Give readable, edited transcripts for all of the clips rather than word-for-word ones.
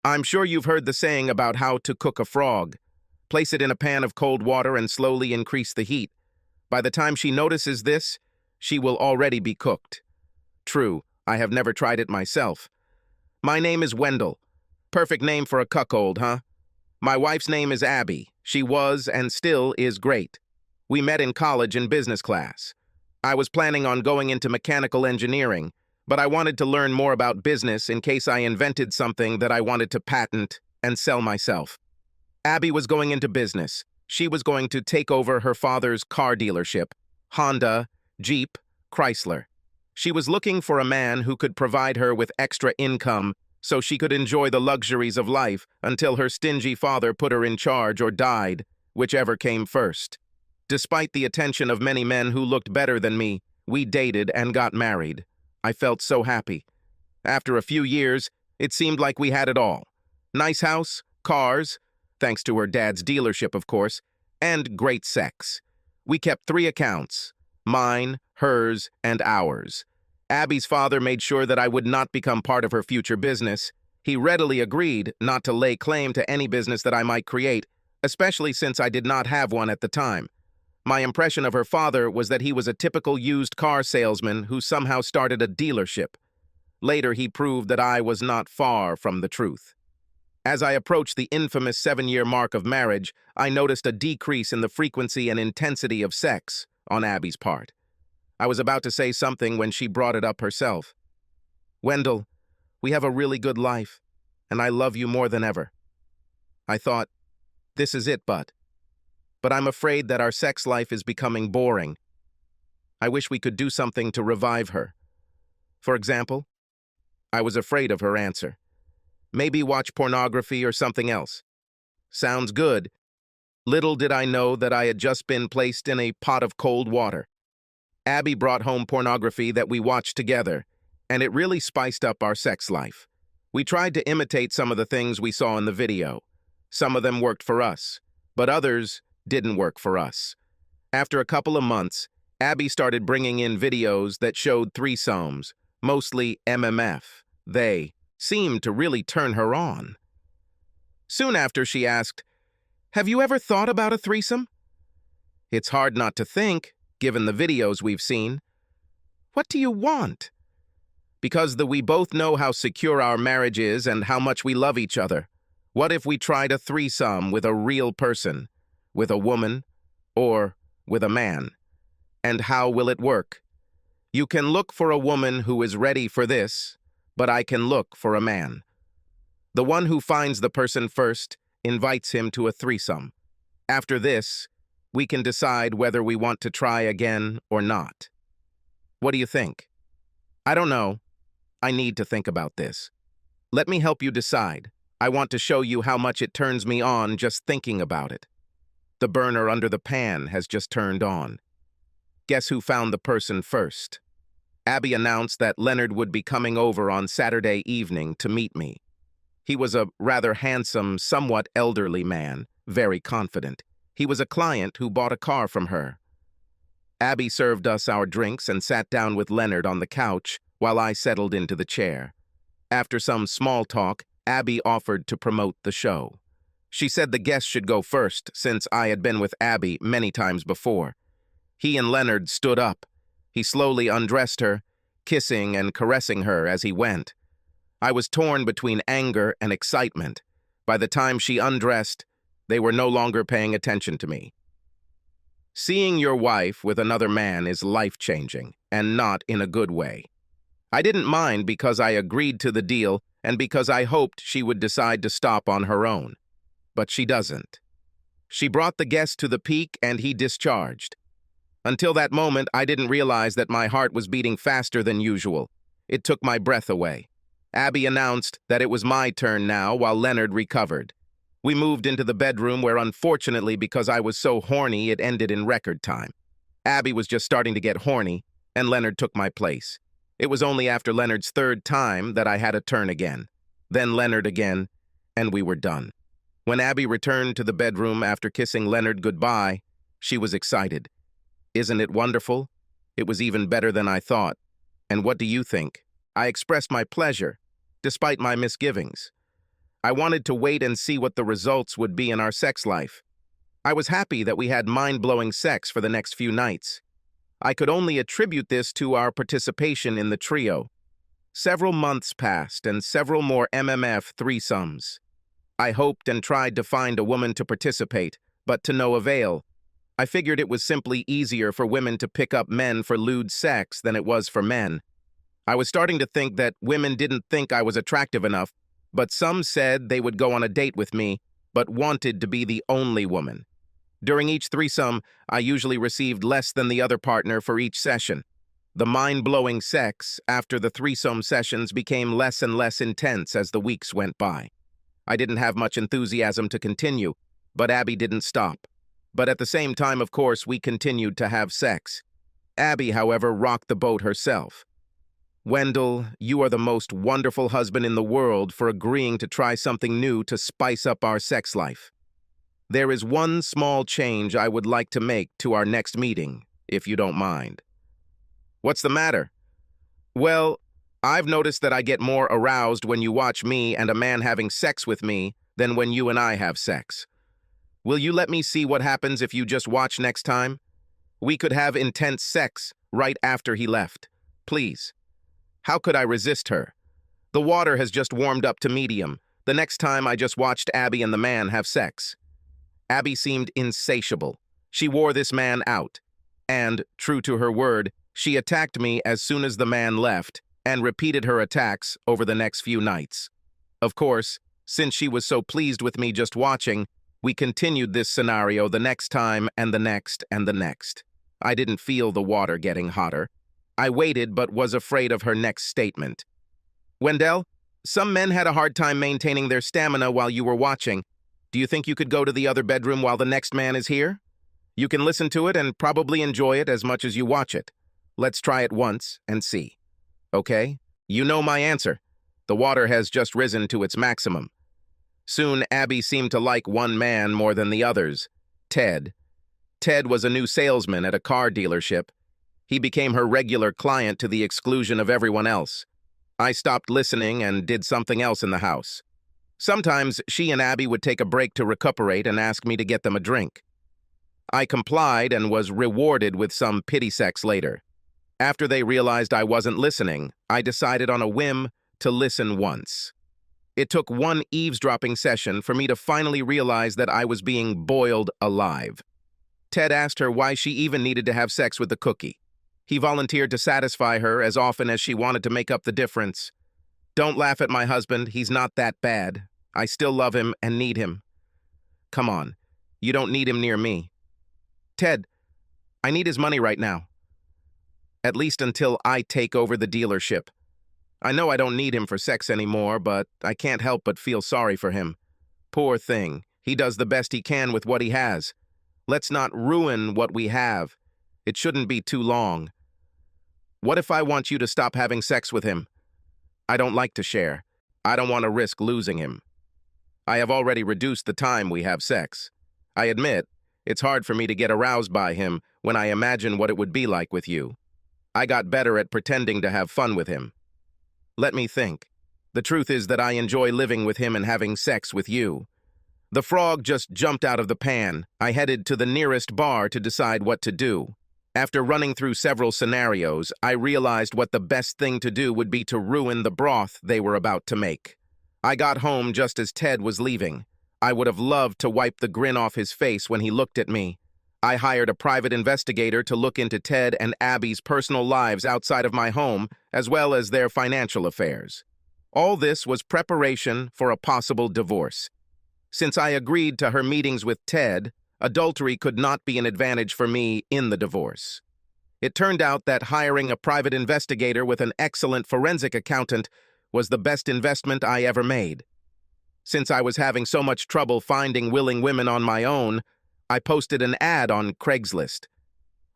I'm sure you've heard the saying about how to cook a frog. Place it in a pan of cold water and slowly increase the heat. By the time she notices this, she will already be cooked. True, I have never tried it myself. My name is Wendell. Perfect name for a cuckold, huh? My wife's name is Abby. She was and still is great. We met in college in business class. I was planning on going into mechanical engineering, but I wanted to learn more about business in case I invented something that I wanted to patent and sell myself. Abby was going into business. She was going to take over her father's car dealership, Honda, Jeep, Chrysler. She was looking for a man who could provide her with extra income so she could enjoy the luxuries of life until her stingy father put her in charge or died, whichever came first. Despite the attention of many men who looked better than me, we dated and got married. I felt so happy. After a few years, it seemed like we had it all. Nice house, cars, thanks to her dad's dealership, of course, and great sex. We kept 3 accounts: mine, hers, and ours. Abby's father made sure that I would not become part of her future business. He readily agreed not to lay claim to any business that I might create, especially since I did not have one at the time. My impression of her father was that he was a typical used car salesman who somehow started a dealership. Later, he proved that I was not far from the truth. As I approached the infamous 7-year mark of marriage, I noticed a decrease in the frequency and intensity of sex on Abby's part. I was about to say something when she brought it up herself. "Wendell, we have a really good life, and I love you more than ever." I thought, this is it, but I'm afraid that our sex life is becoming boring. I wish we could do something to revive her. For example, I was afraid of her answer. Maybe watch pornography or something else. Sounds good. Little did I know that I had just been placed in a pot of cold water. Abby brought home pornography that we watched together, and it really spiced up our sex life. We tried to imitate some of the things we saw in the video. Some of them worked for us, but others didn't work for us. After a couple of months, Abby started bringing in videos that showed threesomes, mostly MMF. They seemed to really turn her on. Soon after, she asked, "Have you ever thought about a threesome?" It's hard not to think, given the videos we've seen. What do you want? Because we both know how secure our marriage is and how much we love each other. What if we tried a threesome with a real person? With a woman, or with a man? And how will it work? You can look for a woman who is ready for this, but I can look for a man. The one who finds the person first invites him to a threesome. After this, we can decide whether we want to try again or not. What do you think? I don't know. I need to think about this. Let me help you decide. I want to show you how much it turns me on just thinking about it. The burner under the pan has just turned on. Guess who found the person first? Abby announced that Leonard would be coming over on Saturday evening to meet me. He was a rather handsome, somewhat elderly man, very confident. He was a client who bought a car from her. Abby served us our drinks and sat down with Leonard on the couch while I settled into the chair. After some small talk, Abby offered to promote the show. She said the guest should go first, since I had been with Abby many times before. He and Leonard stood up. He slowly undressed her, kissing and caressing her as he went. I was torn between anger and excitement. By the time she undressed, they were no longer paying attention to me. Seeing your wife with another man is life-changing, and not in a good way. I didn't mind because I agreed to the deal and because I hoped she would decide to stop on her own. But she doesn't. She brought the guest to the peak and he discharged. Until that moment, I didn't realize that my heart was beating faster than usual. It took my breath away. Abby announced that it was my turn now while Leonard recovered. We moved into the bedroom where, unfortunately, because I was so horny, it ended in record time. Abby was just starting to get horny, and Leonard took my place. It was only after Leonard's 3rd time that I had a turn again. Then Leonard again, and we were done. When Abby returned to the bedroom after kissing Leonard goodbye, she was excited. Isn't it wonderful? It was even better than I thought. And what do you think? I expressed my pleasure, despite my misgivings. I wanted to wait and see what the results would be in our sex life. I was happy that we had mind-blowing sex for the next few nights. I could only attribute this to our participation in the trio. Several months passed and several more MMF threesomes. I hoped and tried to find a woman to participate, but to no avail. I figured it was simply easier for women to pick up men for lewd sex than it was for men. I was starting to think that women didn't think I was attractive enough, but some said they would go on a date with me, but wanted to be the only woman. During each threesome, I usually received less than the other partner for each session. The mind-blowing sex after the threesome sessions became less and less intense as the weeks went by. I didn't have much enthusiasm to continue, but Abby didn't stop. But at the same time, of course, we continued to have sex. Abby, however, rocked the boat herself. Wendell, you are the most wonderful husband in the world for agreeing to try something new to spice up our sex life. There is one small change I would like to make to our next meeting, if you don't mind. What's the matter? Well, I've noticed that I get more aroused when you watch me and a man having sex with me than when you and I have sex. Will you let me see what happens if you just watch next time? We could have intense sex right after he left. Please. How could I resist her? The water has just warmed up to medium. The next time I just watched Abby and the man have sex. Abby seemed insatiable. She wore this man out. And, true to her word, she attacked me as soon as the man left and repeated her attacks over the next few nights. Of course, since she was so pleased with me just watching, we continued this scenario the next time and the next and the next. I didn't feel the water getting hotter. I waited but was afraid of her next statement. Wendell, some men had a hard time maintaining their stamina while you were watching. Do you think you could go to the other bedroom while the next man is here? You can listen to it and probably enjoy it as much as you watch it. Let's try it once and see. Okay? You know my answer. The water has just risen to its maximum. Soon, Abby seemed to like one man more than the others, Ted. Ted was a new salesman at a car dealership. He became her regular client to the exclusion of everyone else. I stopped listening and did something else in the house. Sometimes she and Abby would take a break to recuperate and ask me to get them a drink. I complied and was rewarded with some pity sex later. After they realized I wasn't listening, I decided on a whim to listen once. It took one eavesdropping session for me to finally realize that I was being boiled alive. Ted asked her why she even needed to have sex with the cookie. He volunteered to satisfy her as often as she wanted to make up the difference. Don't laugh at my husband, he's not that bad. I still love him and need him. Come on, you don't need him near me. Ted, I need his money right now. At least until I take over the dealership. I know I don't need him for sex anymore, but I can't help but feel sorry for him. Poor thing, he does the best he can with what he has. Let's not ruin what we have. It shouldn't be too long. What if I want you to stop having sex with him? I don't like to share. I don't want to risk losing him. I have already reduced the time we have sex. I admit, it's hard for me to get aroused by him when I imagine what it would be like with you. I got better at pretending to have fun with him. Let me think. The truth is that I enjoy living with him and having sex with you. The frog just jumped out of the pan. I headed to the nearest bar to decide what to do. After running through several scenarios, I realized what the best thing to do would be to ruin the broth they were about to make. I got home just as Ted was leaving. I would have loved to wipe the grin off his face when he looked at me. I hired a private investigator to look into Ted and Abby's personal lives outside of my home, as well as their financial affairs. All this was preparation for a possible divorce. Since I agreed to her meetings with Ted, adultery could not be an advantage for me in the divorce. It turned out that hiring a private investigator with an excellent forensic accountant was the best investment I ever made. Since I was having so much trouble finding willing women on my own, I posted an ad on Craigslist.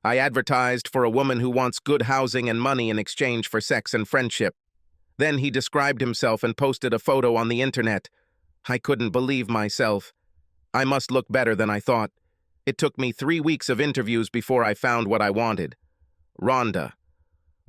I advertised for a woman who wants good housing and money in exchange for sex and friendship. Then he described himself and posted a photo on the internet. I couldn't believe myself. I must look better than I thought. It took me 3 weeks of interviews before I found what I wanted. Rhonda.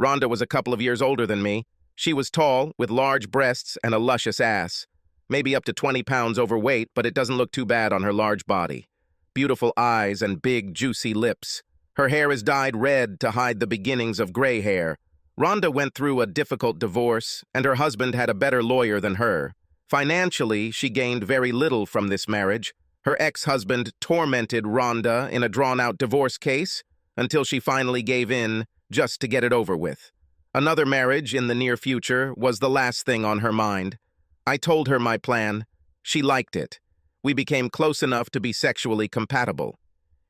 Rhonda was a couple of years older than me. She was tall, with large breasts and a luscious ass. maybe up to 20 pounds overweight, but it doesn't look too bad on her large body. Beautiful eyes and big, juicy lips. Her hair is dyed red to hide the beginnings of gray hair. Rhonda went through a difficult divorce, and her husband had a better lawyer than her. Financially, she gained very little from this marriage. Her ex-husband tormented Rhonda in a drawn-out divorce case until she finally gave in just to get it over with. Another marriage in the near future was the last thing on her mind. I told her my plan. She liked it. We became close enough to be sexually compatible.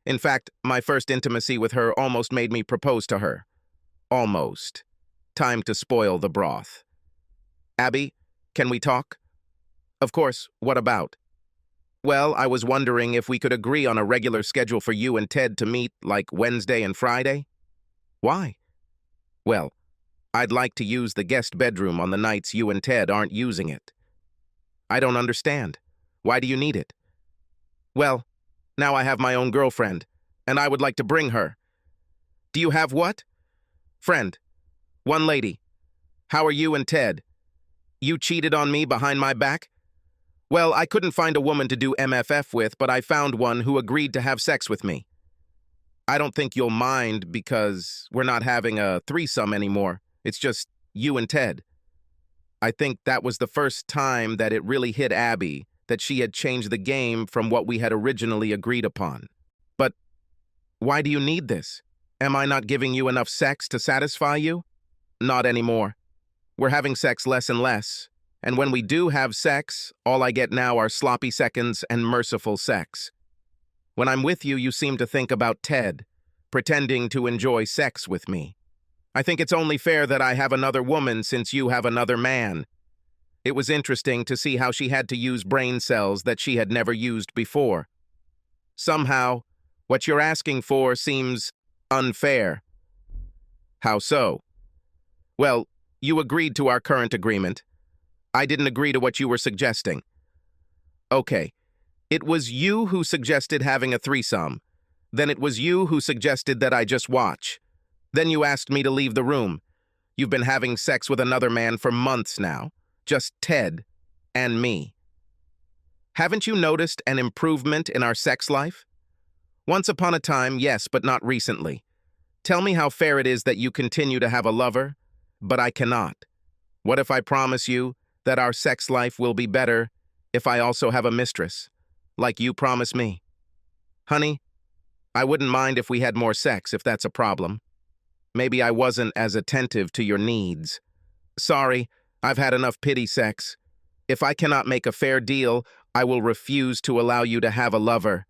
In fact, my first intimacy with her almost made me propose to her. Almost. Time to spoil the broth. Abby, can we talk? Of course, what about? Well, I was wondering if we could agree on a regular schedule for you and Ted to meet, like Wednesday and Friday. Why? Well, I'd like to use the guest bedroom on the nights you and Ted aren't using it. I don't understand. Why do you need it? Well, now I have my own girlfriend, and I would like to bring her. Do you have what? Friend. One lady. How are you and Ted? You cheated on me behind my back? Well, I couldn't find a woman to do MFF with, but I found one who agreed to have sex with me. I don't think you'll mind because we're not having a threesome anymore. It's just you and Ted. I think that was the first time that it really hit Abby that she had changed the game from what we had originally agreed upon. But why do you need this? Am I not giving you enough sex to satisfy you? Not anymore. We're having sex less and less. And when we do have sex, all I get now are sloppy seconds and merciful sex. When I'm with you, you seem to think about Ted, pretending to enjoy sex with me. I think it's only fair that I have another woman since you have another man. It was interesting to see how she had to use brain cells that she had never used before. Somehow, what you're asking for seems unfair. How so? Well, you agreed to our current agreement. I didn't agree to what you were suggesting. Okay, it was you who suggested having a threesome. Then it was you who suggested that I just watch. Then you asked me to leave the room. You've been having sex with another man for months now. Just Ted and me. Haven't you noticed an improvement in our sex life? Once upon a time, yes, but not recently. Tell me how fair it is that you continue to have a lover, but I cannot. What if I promise you that our sex life will be better if I also have a mistress, like you promised me? Honey, I wouldn't mind if we had more sex if that's a problem. Maybe I wasn't as attentive to your needs. Sorry, I've had enough pity sex. If I cannot make a fair deal, I will refuse to allow you to have a lover.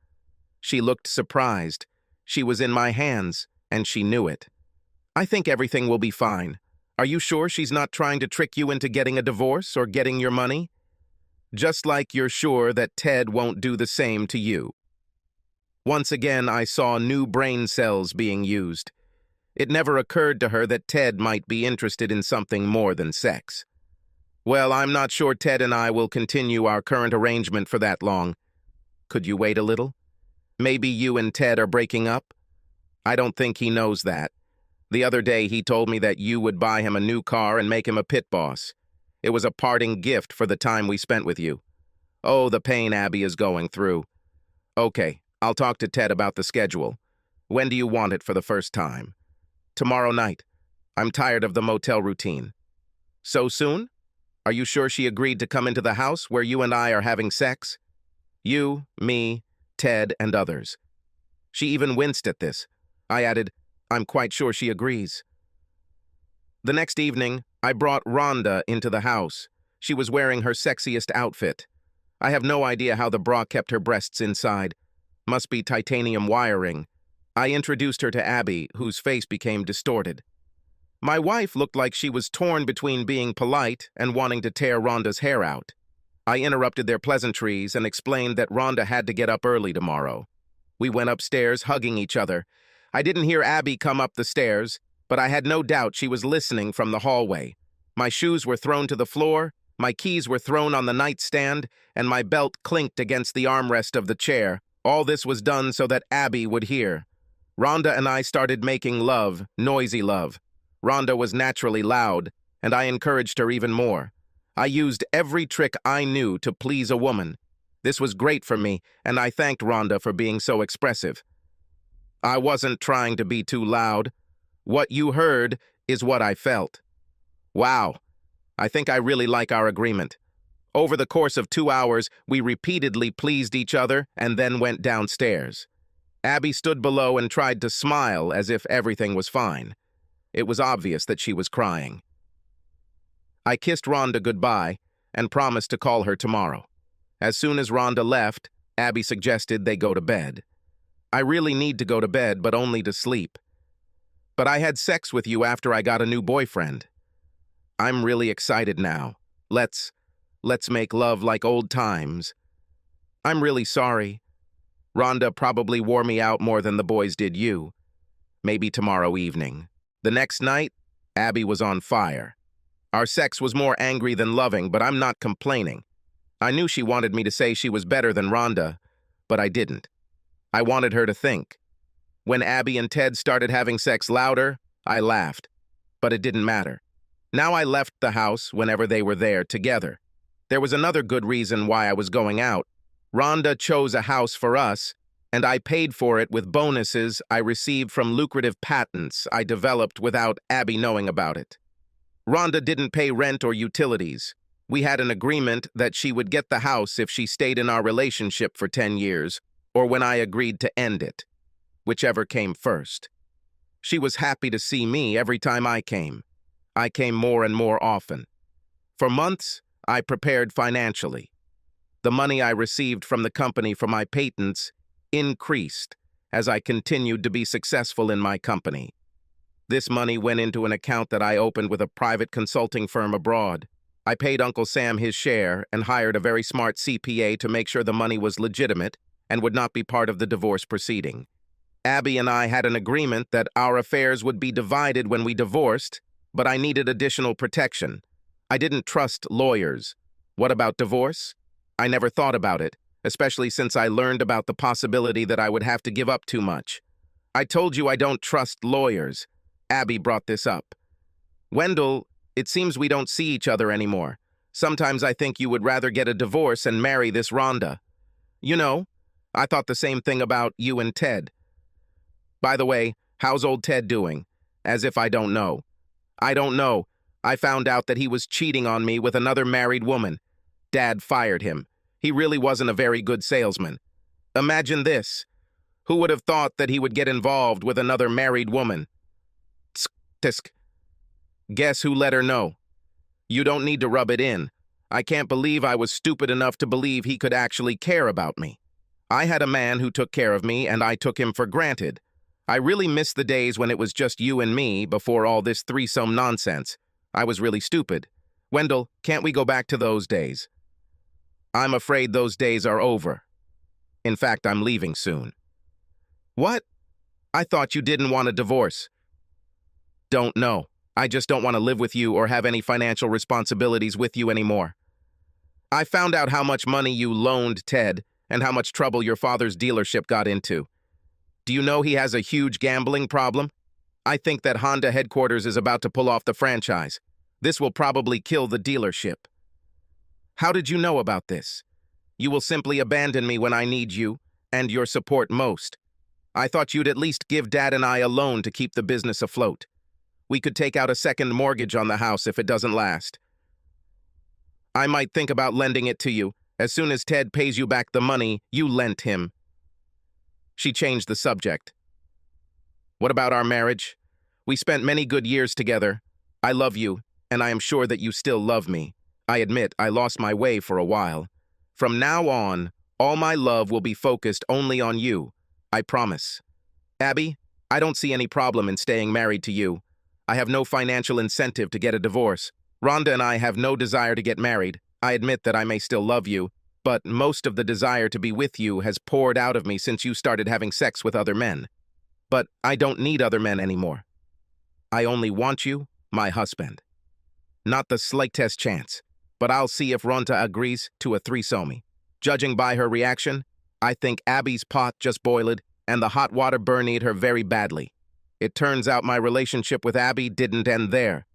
She looked surprised. She was in my hands, and she knew it. I think everything will be fine. Are you sure she's not trying to trick you into getting a divorce or getting your money? Just like you're sure that Ted won't do the same to you. Once again, I saw new brain cells being used. It never occurred to her that Ted might be interested in something more than sex. Well, I'm not sure Ted and I will continue our current arrangement for that long. Could you wait a little? Maybe you and Ted are breaking up? I don't think he knows that. The other day he told me that you would buy him a new car and make him a pit boss. It was a parting gift for the time we spent with you. Oh, the pain Abby is going through. Okay, I'll talk to Ted about the schedule. When do you want it for the first time? Tomorrow night. I'm tired of the motel routine. So soon? Are you sure she agreed to come into the house where you and I are having sex? You, me, Ted, and others. She even winced at this. I added, I'm quite sure she agrees. The next evening, I brought Rhonda into the house. She was wearing her sexiest outfit. I have no idea how the bra kept her breasts inside. Must be titanium wiring. I introduced her to Abby, whose face became distorted. My wife looked like she was torn between being polite and wanting to tear Rhonda's hair out. I interrupted their pleasantries and explained that Rhonda had to get up early tomorrow. We went upstairs, hugging each other. I didn't hear Abby come up the stairs, but I had no doubt she was listening from the hallway. My shoes were thrown to the floor, my keys were thrown on the nightstand, and my belt clinked against the armrest of the chair. All this was done so that Abby would hear. Rhonda and I started making love, noisy love. Rhonda was naturally loud, and I encouraged her even more. I used every trick I knew to please a woman. This was great for me, and I thanked Rhonda for being so expressive. I wasn't trying to be too loud. What you heard is what I felt. Wow, I think I really like our agreement. Over the course of 2 hours, we repeatedly pleased each other and then went downstairs. Abby stood below and tried to smile as if everything was fine. It was obvious that she was crying. I kissed Rhonda goodbye and promised to call her tomorrow. As soon as Rhonda left, Abby suggested they go to bed. I really need to go to bed, but only to sleep. But I had sex with you after I got a new boyfriend. I'm really excited now. Let's make love like old times. I'm really sorry. Rhonda probably wore me out more than the boys did you. Maybe tomorrow evening. The next night, Abby was on fire. Our sex was more angry than loving, but I'm not complaining. I knew she wanted me to say she was better than Rhonda, but I didn't. I wanted her to think. When Abby and Ted started having sex louder, I laughed. But it didn't matter. Now I left the house whenever they were there together. There was another good reason why I was going out. Rhonda chose a house for us, and I paid for it with bonuses I received from lucrative patents I developed without Abby knowing about it. Rhonda didn't pay rent or utilities. We had an agreement that she would get the house if she stayed in our relationship for 10 years, or when I agreed to end it, whichever came first. She was happy to see me every time I came. I came more and more often. For months, I prepared financially. The money I received from the company for my patents increased as I continued to be successful in my company. This money went into an account that I opened with a private consulting firm abroad. I paid Uncle Sam his share and hired a very smart CPA to make sure the money was legitimate and would not be part of the divorce proceeding. Abby and I had an agreement that our affairs would be divided when we divorced, but I needed additional protection. I didn't trust lawyers. What about divorce? I never thought about it, especially since I learned about the possibility that I would have to give up too much. I told you I don't trust lawyers. Abby brought this up. Wendell, it seems we don't see each other anymore. Sometimes I think you would rather get a divorce and marry this Rhonda. You know, I thought the same thing about you and Ted. By the way, how's old Ted doing? As if I don't know. I don't know. I found out that he was cheating on me with another married woman. Dad fired him. He really wasn't a very good salesman. Imagine this. Who would have thought that he would get involved with another married woman? Tisk. Guess who let her know? You don't need to rub it in. I can't believe I was stupid enough to believe he could actually care about me. I had a man who took care of me, and I took him for granted. I really miss the days when it was just you and me before all this threesome nonsense. I was really stupid. Wendell, can't we go back to those days? I'm afraid those days are over. In fact, I'm leaving soon. What? I thought you didn't want a divorce. Don't know. I just don't want to live with you or have any financial responsibilities with you anymore. I found out how much money you loaned Ted and how much trouble your father's dealership got into. Do you know he has a huge gambling problem? I think that Honda headquarters is about to pull off the franchise. This will probably kill the dealership. How did you know about this? You will simply abandon me when I need you and your support most. I thought you'd at least give Dad and I a loan to keep the business afloat. We could take out a second mortgage on the house if it doesn't last. I might think about lending it to you. As soon as Ted pays you back the money you lent him. She changed the subject. What about our marriage? We spent many good years together. I love you, and I am sure that you still love me. I admit I lost my way for a while. From now on, all my love will be focused only on you. I promise. Abby, I don't see any problem in staying married to you. I have no financial incentive to get a divorce. Rhonda and I have no desire to get married. I admit that I may still love you, but most of the desire to be with you has poured out of me since you started having sex with other men. But I don't need other men anymore. I only want you, my husband. Not the slightest chance, but I'll see if Rhonda agrees to a threesome. Judging by her reaction, I think Abby's pot just boiled and the hot water burned her very badly. It turns out my relationship with Abby didn't end there.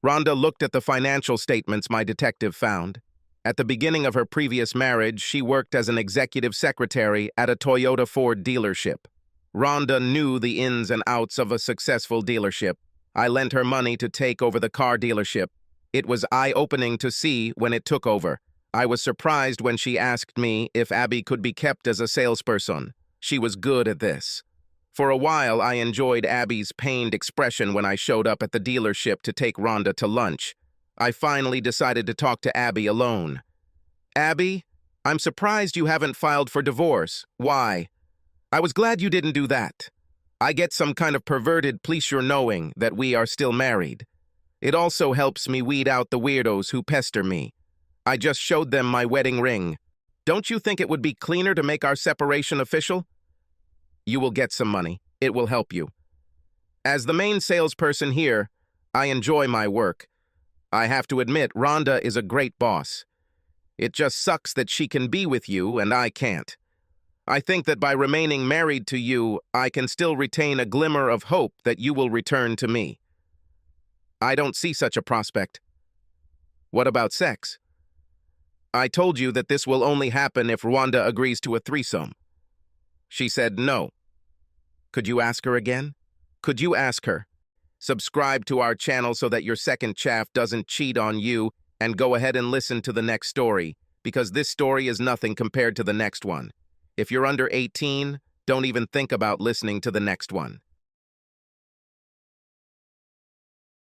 Rhonda looked at the financial statements my detective found. At the beginning of her previous marriage, she worked as an executive secretary at a Toyota Ford dealership. Rhonda knew the ins and outs of a successful dealership. I lent her money to take over the car dealership. It was eye-opening to see when it took over. I was surprised when she asked me if Abby could be kept as a salesperson. She was good at this. For a while, I enjoyed Abby's pained expression when I showed up at the dealership to take Rhonda to lunch. I finally decided to talk to Abby alone. "Abby, I'm surprised you haven't filed for divorce. Why? I was glad you didn't do that. I get some kind of perverted pleasure knowing that we are still married. It also helps me weed out the weirdos who pester me. I just showed them my wedding ring. Don't you think it would be cleaner to make our separation official? You will get some money. It will help you. As the main salesperson here, I enjoy my work. I have to admit, Rhonda is a great boss. It just sucks that she can be with you and I can't. I think that by remaining married to you, I can still retain a glimmer of hope that you will return to me. I don't see such a prospect. What about sex? I told you that this will only happen if Rhonda agrees to a threesome. She said no. Could you ask her again? Could you ask her? Subscribe to our channel so that your second chaff doesn't cheat on you, and go ahead and listen to the next story, because this story is nothing compared to the next one. If you're under 18, don't even think about listening to the next one.